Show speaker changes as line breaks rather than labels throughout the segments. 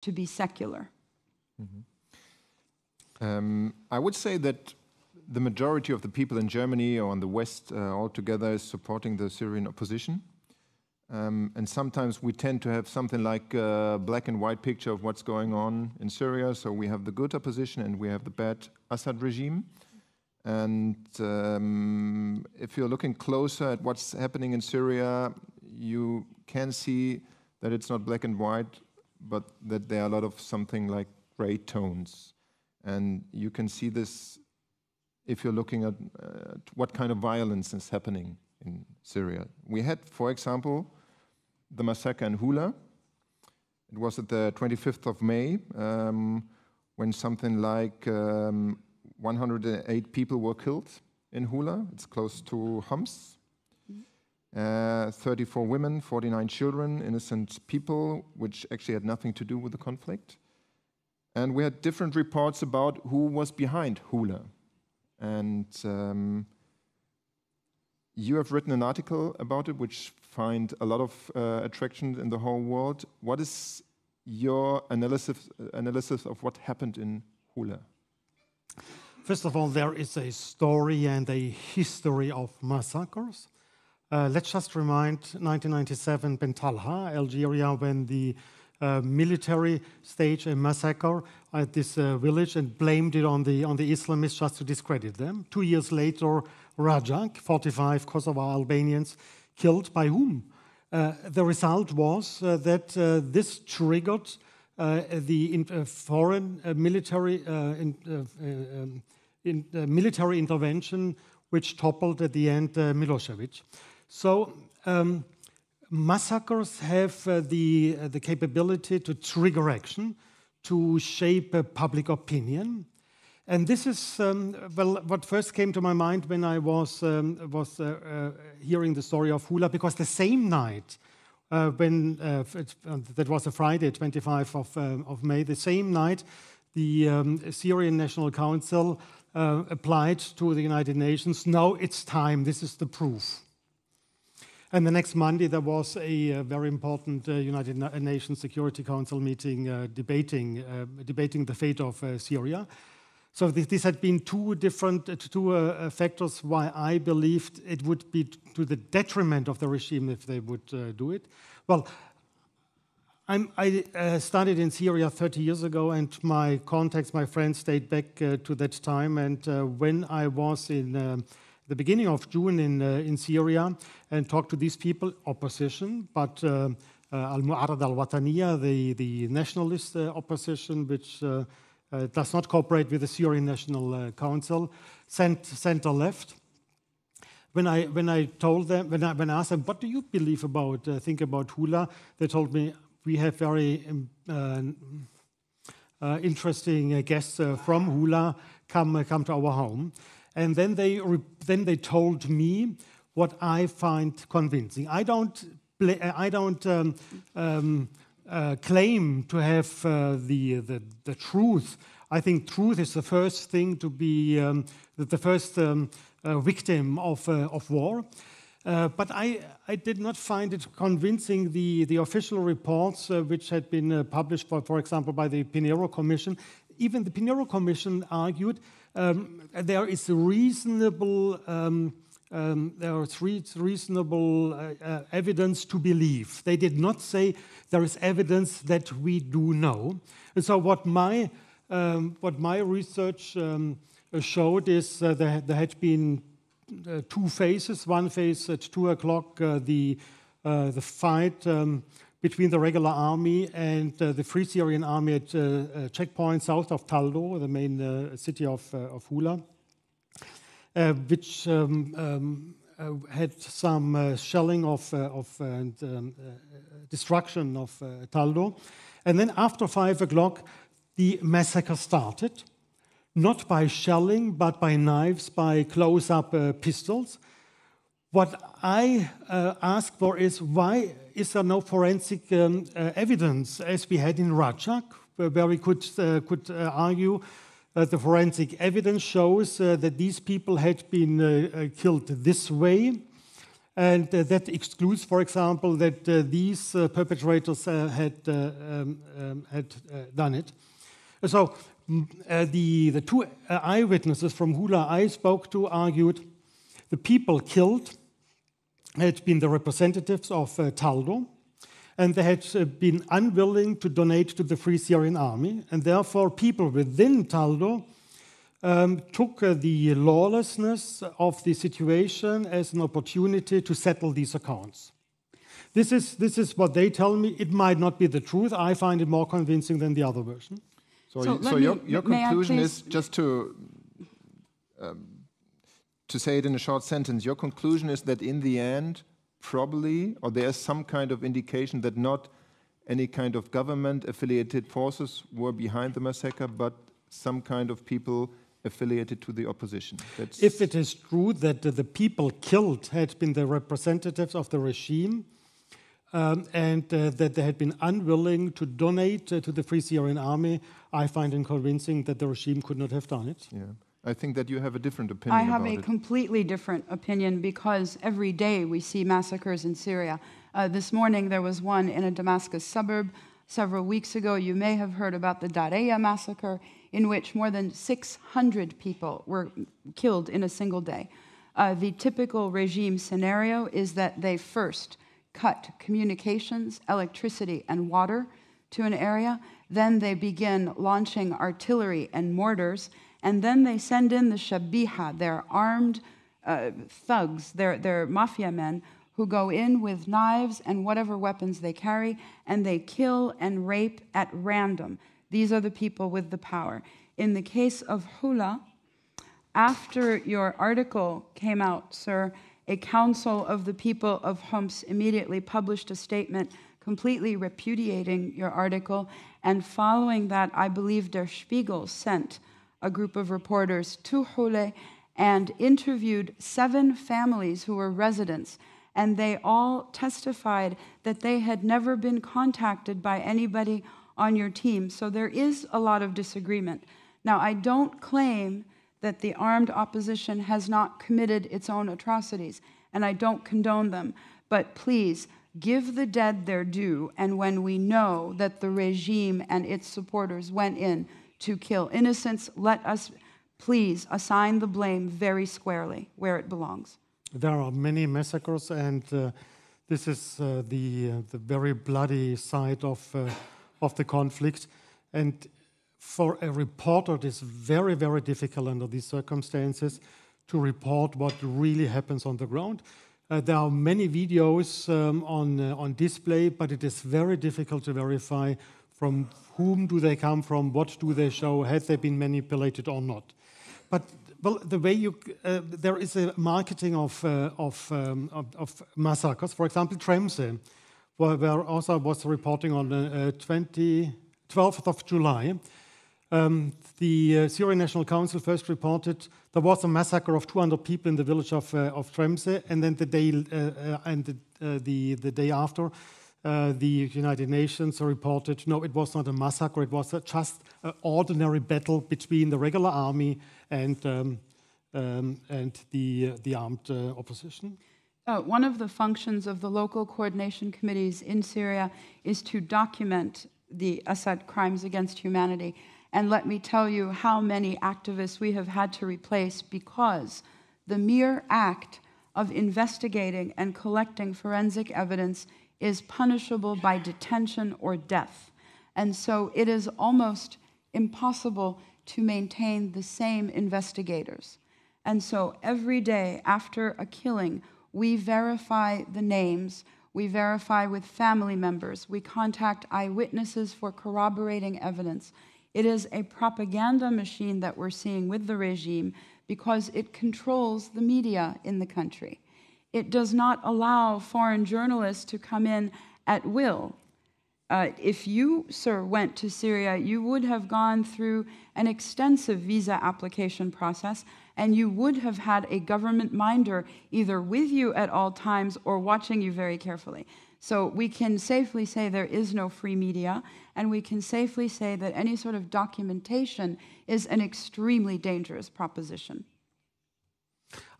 to be secular?
I would say that the majority of the people in Germany or in the West altogether is supporting the Syrian opposition. And sometimes we tend to have something like a black and white picture of what's going on in Syria. So we have the good opposition and we have the bad Assad regime. And if you're looking closer at what's happening in Syria, you can see that it's not black and white, but that there are a lot of something like gray tones. And you can see this if you're looking at what kind of violence is happening in Syria. We had, for example, the massacre in Houla. It was at the 25th of May, when something like 108 people were killed in Houla. It's close to Homs. 34 women, 49 children, innocent people, which actually had nothing to do with the conflict. And we had different reports about who was behind Houla. And you have written an article about it, which find a lot of attraction in the whole world. What is your analysis of what happened in Houla?
First of all, there is a story and a history of massacres. Let's just remind 1997 Ben Talha, Algeria, when the military staged a massacre at this village and blamed it on the Islamists just to discredit them. 2 years later, Rajak, 45 Kosovo Albanians killed by whom? The result was that this triggered the foreign military intervention, which toppled at the end Milosevic. So massacres have the capability to trigger action, to shape public opinion. And this is, well, what first came to my mind when I was hearing the story of Houla, because the same night, that was a Friday, 25th of May, the same night, the Syrian National Council applied to the United Nations, now it's time, this is the proof. And the next Monday, there was a very important United Nations Security Council meeting debating the fate of Syria. So this had been two factors why I believed it would be to the detriment of the regime if they would do it. Well, I started in Syria 30 years ago, and my contacts, my friends, date back to that time. And when I was in the beginning of June in Syria and talked to these people, opposition, but Al-Mu'arrad al-Wataniya, the nationalist opposition, which does not cooperate with the Syrian National Council, center-left. When I told them, when I asked them, what do you believe about, think about Houla, they told me, we have very interesting guests from Houla, come to our home. And then they told me what I find convincing. I don't claim to have the truth. I think truth is the first thing to be the first victim of war. But I did not find it convincing the official reports which had been published, for example, by the Pinheiro Commission. Even the Pinheiro Commission argued there is reasonable evidence to believe. They did not say there is evidence that we do know. And so what my research showed is there had been two phases. One phase at 2 o'clock, the fight between the regular army and the Free Syrian Army at a checkpoint south of Taldo, the main city of Houla, which had some shelling and destruction of Taldo. And then after 5 o'clock, the massacre started, not by shelling, but by knives, by close-up pistols. What I ask for is, why is there no forensic evidence, as we had in Rajak, where we could argue the forensic evidence shows that these people had been killed this way, And that excludes, for example, that these perpetrators had done it. So the two eyewitnesses from Houla I spoke to argued the people killed had been the representatives of Taldo, and they had been unwilling to donate to the Free Syrian Army, and therefore people within Taldo took the lawlessness of the situation as an opportunity to settle these accounts. This is what they tell me. It might not be the truth. I find it more convincing than the other version.
So your conclusion is, just to say it in a short sentence, your conclusion is that in the end, probably, or there's some kind of indication that not any kind of government-affiliated forces were behind the massacre, but some kind of people affiliated to the opposition.
If it is true that the people killed had been the representatives of the regime, and that they had been unwilling to donate to the Free Syrian Army, I find it convincing that the regime could not have done it.
Yeah. I think that you have a different opinion
about it.
I have
a completely different opinion, because every day we see massacres in Syria. This morning there was one in a Damascus suburb. Several weeks ago you may have heard about the Dareya massacre, in which more than 600 people were killed in a single day. The typical regime scenario is that they first cut communications, electricity, and water to an area. Then they begin launching artillery and mortars, and then they send in the shabiha, their armed thugs, their mafia men, who go in with knives and whatever weapons they carry, and they kill and rape at random. These are the people with the power. In the case of Houla, after your article came out, sir, a council of the people of Homs immediately published a statement completely repudiating your article, and following that, I believe Der Spiegel sent a group of reporters to Houla and interviewed 7 families who were residents, and they all testified that they had never been contacted by anybody on your team. So there is a lot of disagreement. Now, I don't claim that the armed opposition has not committed its own atrocities, and I don't condone them, but please give the dead their due, and when we know that the regime and its supporters went in to kill innocents, let us please assign the blame very squarely where it belongs.
There are many massacres, and this is the very bloody side of the conflict. And for a reporter, it is very, very difficult under these circumstances to report what really happens on the ground. There are many videos on display, but it is very difficult to verify from whom do they come from, what do they show, have they been manipulated or not. But well, the way there is a marketing of massacres. For example, Tremse, where also was reporting on the 12th of July. The Syrian National Council first reported there was a massacre of 200 people in the village of Tremse, and then the day after, the United Nations reported, no, it was not a massacre, it was just an ordinary battle between the regular army and the armed opposition.
One of the functions of the local coordination committees in Syria is to document the Assad crimes against humanity. And let me tell you how many activists we have had to replace because the mere act of investigating and collecting forensic evidence is punishable by detention or death. And so it is almost impossible to maintain the same investigators. And so every day after a killing, we verify the names, we verify with family members, we contact eyewitnesses for corroborating evidence. It is a propaganda machine that we're seeing with the regime because it controls the media in the country. It does not allow foreign journalists to come in at will. If you, sir, went to Syria, you would have gone through an extensive visa application process, and you would have had a government minder either with you at all times or watching you very carefully. So we can safely say there is no free media, and we can safely say that any sort of documentation is an extremely dangerous proposition.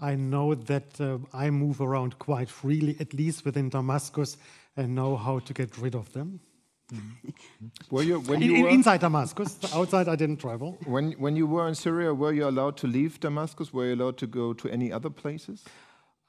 I know that I move around quite freely, at least within Damascus, and know how to get rid of them. Inside Damascus, outside I didn't travel.
When you were in Syria, were you allowed to leave Damascus? Were you allowed to go to any other places?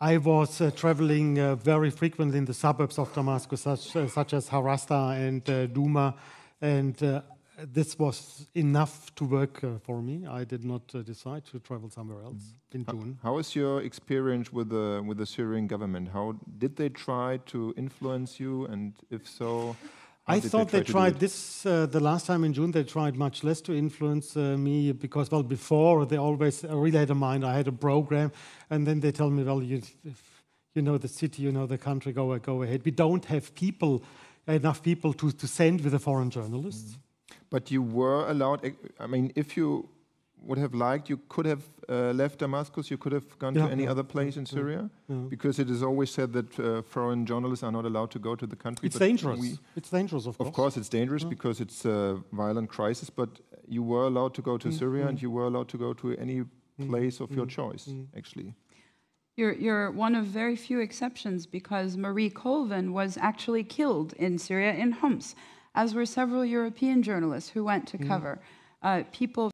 I was traveling very frequently in the suburbs of Damascus, such as Harasta and Duma, and this was enough to work for me. I did not decide to travel somewhere else in June.
How is your experience with the Syrian government? How did they try to influence you, and if so?
I thought they tried this the last time in June. They tried much less to influence me because, well, before they always really had a mind. I had a program, and then they tell me, well, if you know the city, you know the country, go ahead. We don't have enough people to send with a foreign journalist.
But you were allowed. I mean, if you would have liked, you could have left Damascus. You could have gone to any other place in Syria, because it is always said that foreign journalists are not allowed to go to the country.
It's dangerous. It's dangerous, of course.
Of course, it's dangerous because it's a violent crisis. But you were allowed to go to Syria, and you were allowed to go to any place of your choice, actually.
You're one of very few exceptions, because Marie Colvin was actually killed in Syria, in Homs, as were several European journalists who went to cover. People